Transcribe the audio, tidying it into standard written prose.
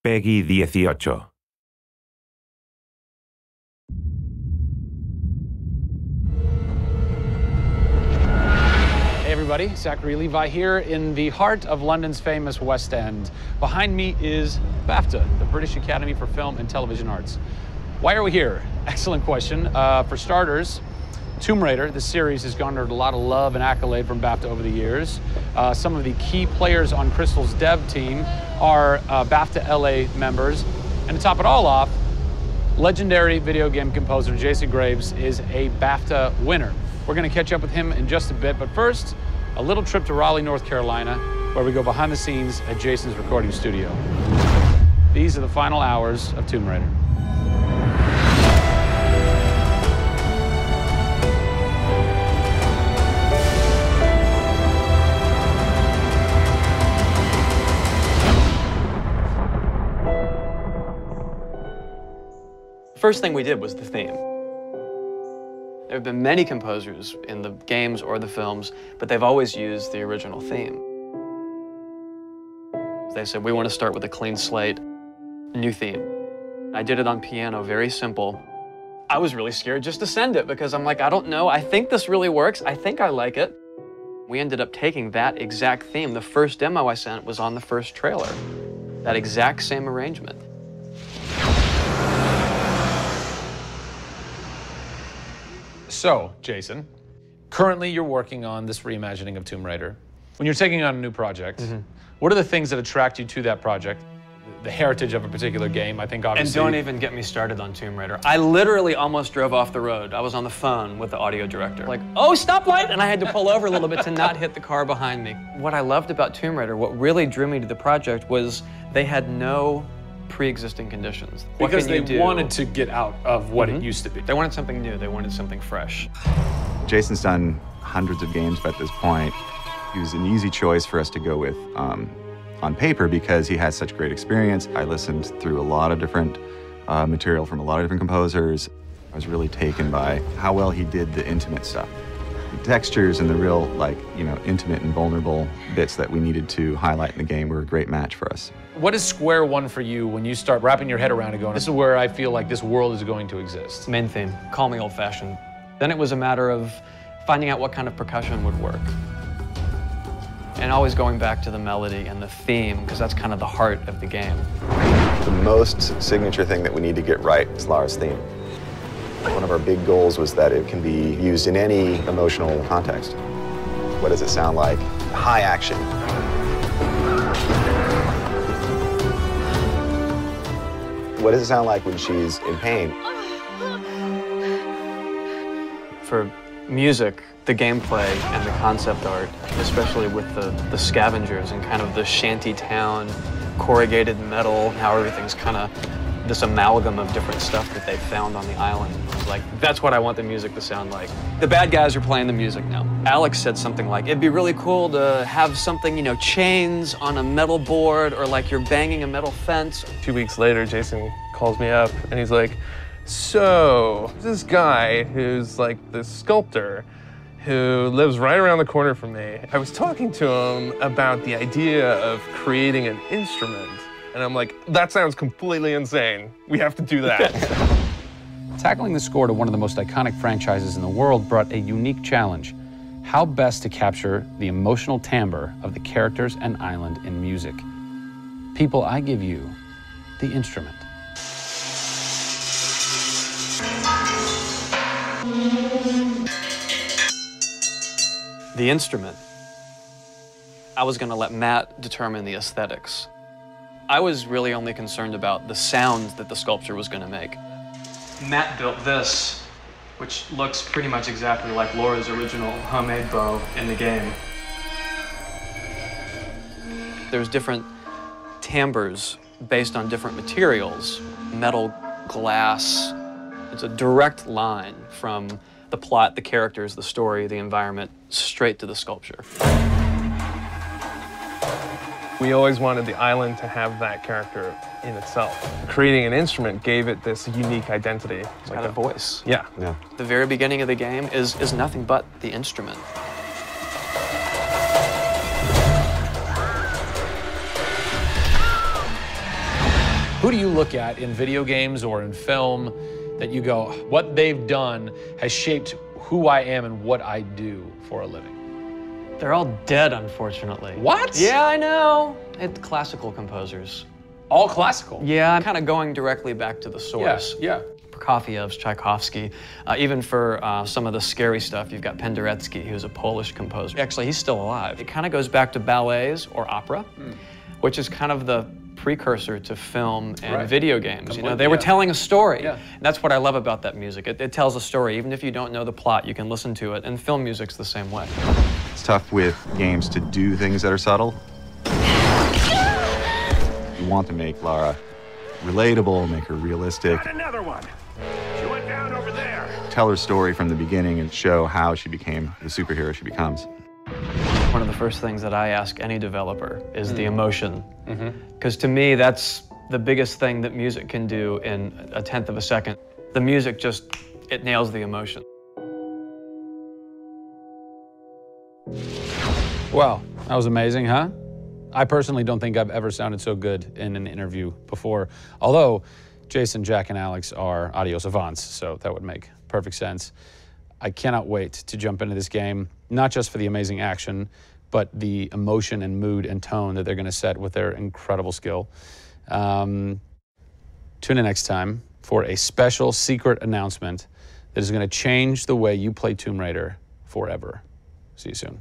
Peggy 18. Hey everybody, Zachary Levi here in the heart of London's famous West End. Behind me is BAFTA, the British Academy for Film and Television Arts. Why are we here? Excellent question. For starters, Tomb Raider, the series, has garnered a lot of love and accolade from BAFTA over the years. Some of the key players on Crystal's dev team are BAFTA LA members. And to top it all off, legendary video game composer Jason Graves is a BAFTA winner. We're going to catch up with him in just a bit, but first, a little trip to Raleigh, North Carolina, where we go behind the scenes at Jason's recording studio. These are the final hours of Tomb Raider. First thing we did was the theme. There have been many composers in the games or the films, but they've always used the original theme. They said, we want to start with a clean slate, new theme. I did it on piano, very simple. I was really scared just to send it because I'm like, I don't know, I think this really works, I think I like it. We ended up taking that exact theme. The first demo I sent was on the first trailer. That exact same arrangement. So, Jason, currently you're working on this reimagining of Tomb Raider. When you're taking on a new project, what are the things that attract you to that project? The heritage of a particular game, I think obviously. And don't even get me started on Tomb Raider. I literally almost drove off the road. I was on the phone with the audio director. Like, oh, stoplight! And I had to pull over a little bit to not hit the car behind me. What I loved about Tomb Raider, what really drew me to the project was they had no pre-existing conditions. Because they wanted to get out of what it used to be. They wanted something new, they wanted something fresh. Jason's done hundreds of games at this point. He was an easy choice for us to go with on paper because he has such great experience. I listened through a lot of different material from a lot of different composers. I was really taken by how well he did the intimate stuff. The textures and the real, like, you know, intimate and vulnerable bits that we needed to highlight in the game were a great match for us. What is square one for you when you start wrapping your head around it going, this is where I feel like this world is going to exist? Main theme, call me old-fashioned. Then it was a matter of finding out what kind of percussion would work. And always going back to the melody and the theme, because that's kind of the heart of the game. The most signature thing that we need to get right is Lara's theme. One of our big goals was that it can be used in any emotional context. What does it sound like? High action. What does it sound like when she's in pain? For music, the gameplay and the concept art, especially with the scavengers and kind of the shanty town, corrugated metal, how everything's kind of this amalgam of different stuff that they found on the island. I was like, that's what I want the music to sound like. The bad guys are playing the music now. Alex said something like, it'd be really cool to have something, you know, chains on a metal board or like you're banging a metal fence. 2 weeks later, Jason calls me up and he's like, so this guy who's like the sculptor who lives right around the corner from me, I was talking to him about the idea of creating an instrument. And I'm like, that sounds completely insane. We have to do that. Tackling the score to one of the most iconic franchises in the world brought a unique challenge. How best to capture the emotional timbre of the characters and island in music? People, I give you the instrument. The instrument. I was going to let Matt determine the aesthetics. I was really only concerned about the sound that the sculpture was going to make. Matt built this, which looks pretty much exactly like Laura's original homemade bow in the game. There's different timbres based on different materials, metal, glass. It's a direct line from the plot, the characters, the story, the environment, straight to the sculpture. We always wanted the island to have that character in itself. Creating an instrument gave it this unique identity. It's got a voice. Yeah. The very beginning of the game is nothing but the instrument. Who do you look at in video games or in film that you go, what they've done has shaped who I am and what I do for a living? They're all dead, unfortunately. What? Yeah, I know. It's classical composers. All classical? Yeah, I'm kind of going directly back to the source. Yeah. Prokofiev's, Tchaikovsky. Even for some of the scary stuff, you've got Penderecki, who's a Polish composer. Actually, he's still alive. It kind of goes back to ballets or opera, which is kind of the precursor to film and video games. You know, they were telling a story. And that's what I love about that music. It tells a story. Even if you don't know the plot, you can listen to it. And film music's the same way. It's tough with games to do things that are subtle. You want to make Lara relatable, make her realistic. Got another one. She went down over there. Tell her story from the beginning and show how she became the superhero she becomes. One of the first things that I ask any developer is the emotion. Because to me, that's the biggest thing that music can do in 1/10 of a second. The music just, it nails the emotion. Wow, that was amazing, huh? I personally don't think I've ever sounded so good in an interview before. Although Jason, Jack, and Alex are audio savants, so that would make perfect sense. I cannot wait to jump into this game, not just for the amazing action, but the emotion and mood and tone that they're going to set with their incredible skill. Tune in next time for a special secret announcement that is going to change the way you play Tomb Raider forever. See you soon.